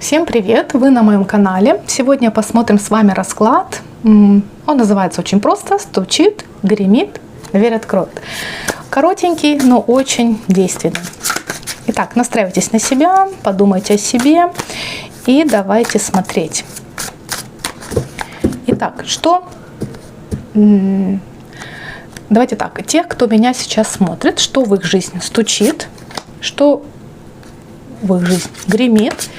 Всем привет! Вы на моем канале. Сегодня посмотрим с вами расклад. Он называется очень просто: стучит, гремит, дверь откроет. Коротенький, но очень действенный. Итак, настраивайтесь на себя, подумайте о себе и давайте смотреть. Итак, давайте так, тех, кто меня сейчас смотрит, что в их жизни стучит, что в их жизни гремит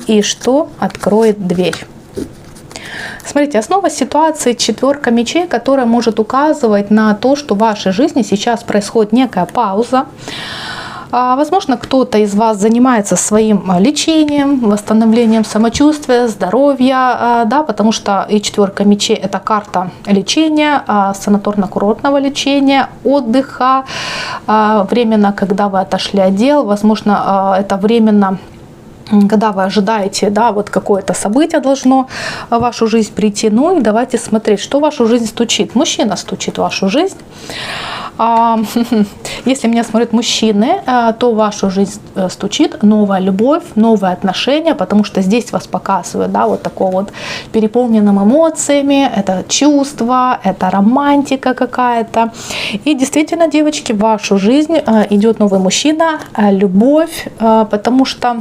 и что откроет дверь. Смотрите, основа ситуации — четверка мечей, которая может указывать на то, что в вашей жизни сейчас происходит некая пауза. Возможно, кто-то из вас занимается своим лечением, восстановлением самочувствия, здоровья, да, потому что и четверка мечей — это карта лечения, санаторно-курортного лечения, отдыха, временно, когда вы отошли от дел, возможно, это временно, когда вы ожидаете, да, вот какое-то событие должно в вашу жизнь прийти. Ну и давайте смотреть, что в вашу жизнь стучит. Мужчина стучит в вашу жизнь. Если меня смотрят мужчины, то в вашу жизнь стучит новая любовь, новые отношения, потому что здесь вас показывают, да, вот такого вот переполненным эмоциями, это чувство, это романтика какая-то. И действительно, девочки, в вашу жизнь идет новый мужчина, любовь, потому что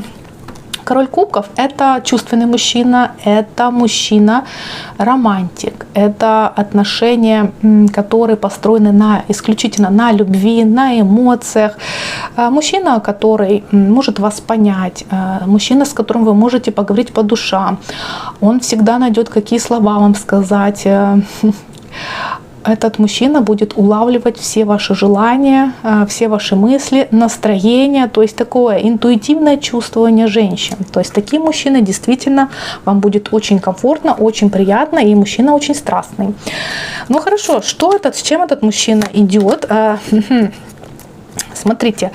Король кубков — это чувственный мужчина, это мужчина-романтик, это отношения, которые построены исключительно на любви, на эмоциях. Мужчина, который может вас понять, мужчина, с которым вы можете поговорить по душам. Он всегда найдет, какие слова вам сказать. Этот мужчина будет улавливать все ваши желания, все ваши мысли, настроение, то есть такое интуитивное чувствование женщин. То есть такие мужчины действительно вам будет очень комфортно, очень приятно, и мужчина очень страстный. Ну хорошо, с чем этот мужчина идет? Смотрите,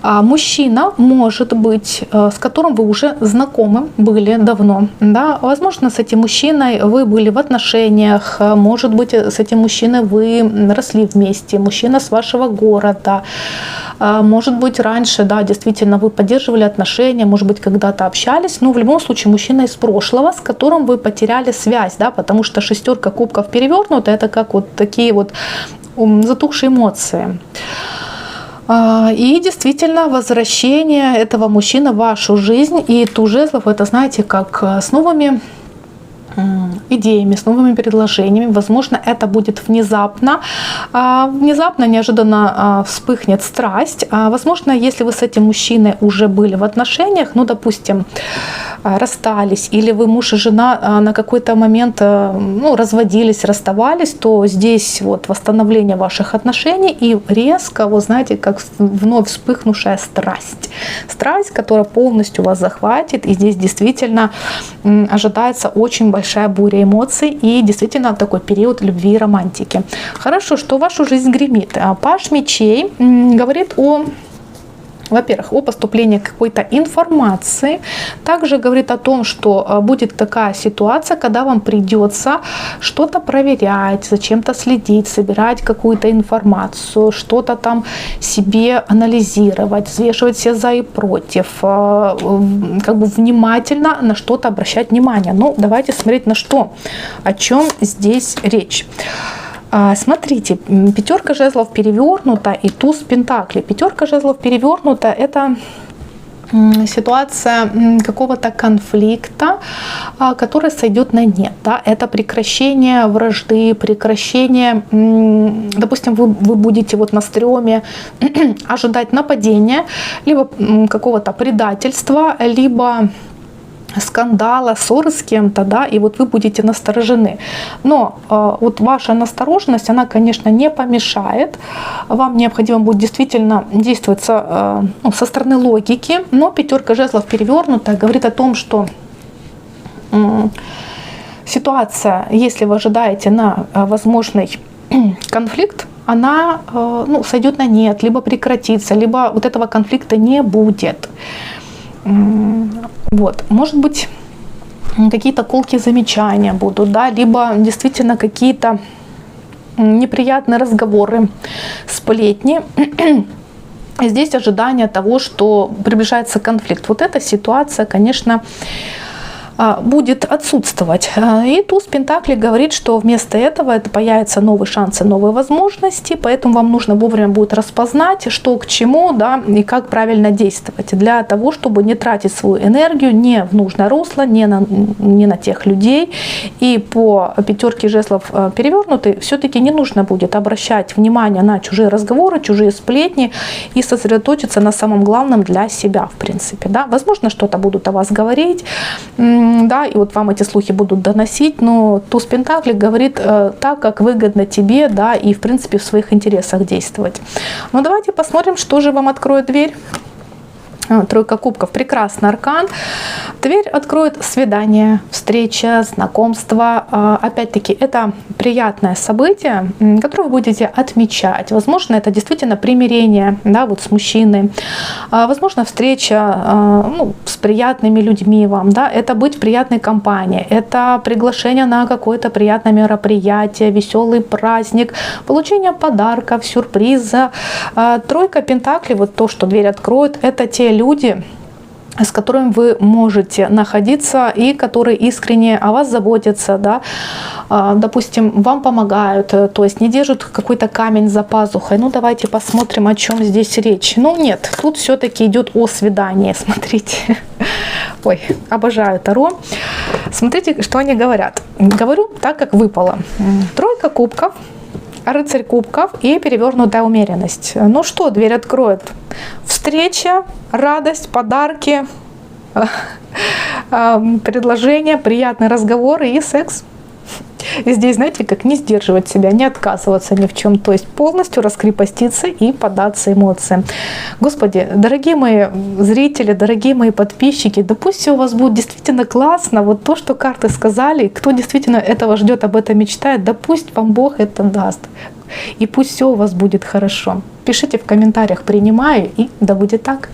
мужчина может быть, с которым вы уже знакомы были давно, да, возможно, с этим мужчиной вы были в отношениях, может быть, с этим мужчиной вы росли вместе, мужчина с вашего города, может быть, раньше, да, действительно, вы поддерживали отношения, может быть, когда-то общались, но в любом случае мужчина из прошлого, с которым вы потеряли связь, да, потому что шестерка кубков перевернута, это как вот такие вот затухшие эмоции. И действительно, возвращение этого мужчины в вашу жизнь и туз жезлов, это, знаете, как с новыми идеями, с новыми предложениями. Возможно, это будет внезапно, неожиданно вспыхнет страсть. Возможно, если вы с этим мужчиной уже были в отношениях, ну, допустим, расстались, или вы муж и жена на какой-то момент, ну, разводились, расставались, то здесь вот восстановление ваших отношений и резко, вот знаете, как вновь вспыхнувшая страсть. Страсть, которая полностью вас захватит, и здесь действительно ожидается очень большая буря эмоций и действительно такой период любви и романтики. Хорошо, что в вашу жизнь гремит. Паж мечей говорит во-первых, о поступлении какой-то информации. Также говорит о том, что будет такая ситуация, когда вам придется что-то проверять, за чем-то следить, собирать какую-то информацию, что-то там себе анализировать, взвешивать все за и против, как бы внимательно на что-то обращать внимание. Ну, давайте смотреть на что, о чем здесь речь. Смотрите, пятерка жезлов перевернута и туз пентаклей. Пятерка жезлов перевернута — это ситуация какого-то конфликта, который сойдет на нет. Да? Это прекращение вражды, прекращение, допустим, вы будете вот на стреме ожидать нападения, либо какого-то предательства, либо скандала, ссоры с кем-то, да, и вот вы будете насторожены. Но вот ваша настороженность, она, конечно, не помешает. Вам необходимо будет действительно действовать со стороны логики, но пятерка жезлов перевернута говорит о том, что ситуация, если вы ожидаете на возможный конфликт, она сойдет на нет, либо прекратится, либо вот этого конфликта не будет. Вот, может быть, какие-то колкие замечания будут, да, либо действительно какие-то неприятные разговоры, сплетни. Здесь ожидание того, что приближается конфликт. Вот эта ситуация, конечно, будет отсутствовать. И туз Пентаклей говорит, что вместо этого это появятся новые шансы, новые возможности, поэтому вам нужно вовремя будет распознать, что к чему, да, и как правильно действовать, для того, чтобы не тратить свою энергию не в нужное русло, не на тех людей. И по пятерке жезлов перевернутой все-таки не нужно будет обращать внимание на чужие разговоры, чужие сплетни и сосредоточиться на самом главном для себя, в принципе. Да. Возможно, что-то будут о вас говорить, да, и вот вам эти слухи будут доносить, но туз Пентаклей говорит так, как выгодно тебе, да, и в принципе в своих интересах действовать. Но давайте посмотрим, что же вам откроет дверь. Тройка кубков, прекрасный аркан. Дверь откроет свидание, встреча, знакомство. Опять-таки, это приятное событие, которое вы будете отмечать. Возможно, это действительно примирение, да, вот с мужчиной. Возможно, встреча с приятными людьми вам. Да, это быть в приятной компании. Это приглашение на какое-то приятное мероприятие, веселый праздник, получение подарков, сюрприза. Тройка Пентаклей, вот то, что дверь откроет, это те люди, с которыми вы можете находиться и которые искренне о вас заботятся, да, допустим, вам помогают, то есть не держат какой-то камень за пазухой. Ну, давайте посмотрим, о чем здесь речь. Ну, нет, тут все-таки идет о свидании, смотрите. Ой, обожаю Таро. Смотрите, что они говорят. Говорю так, как выпало. Тройка кубков, рыцарь кубков и перевернутая умеренность. Ну что, дверь откроет? Встреча, радость, подарки, предложения, приятные разговоры и секс. И здесь, знаете, как не сдерживать себя, не отказываться ни в чем, то есть полностью раскрепоститься и поддаться эмоциям. Господи, дорогие мои зрители, дорогие мои подписчики, да пусть все у вас будет действительно классно, вот то, что карты сказали, кто действительно этого ждет, об этом мечтает, да пусть вам Бог это даст. И пусть все у вас будет хорошо. Пишите в комментариях «принимаю» и да будет так.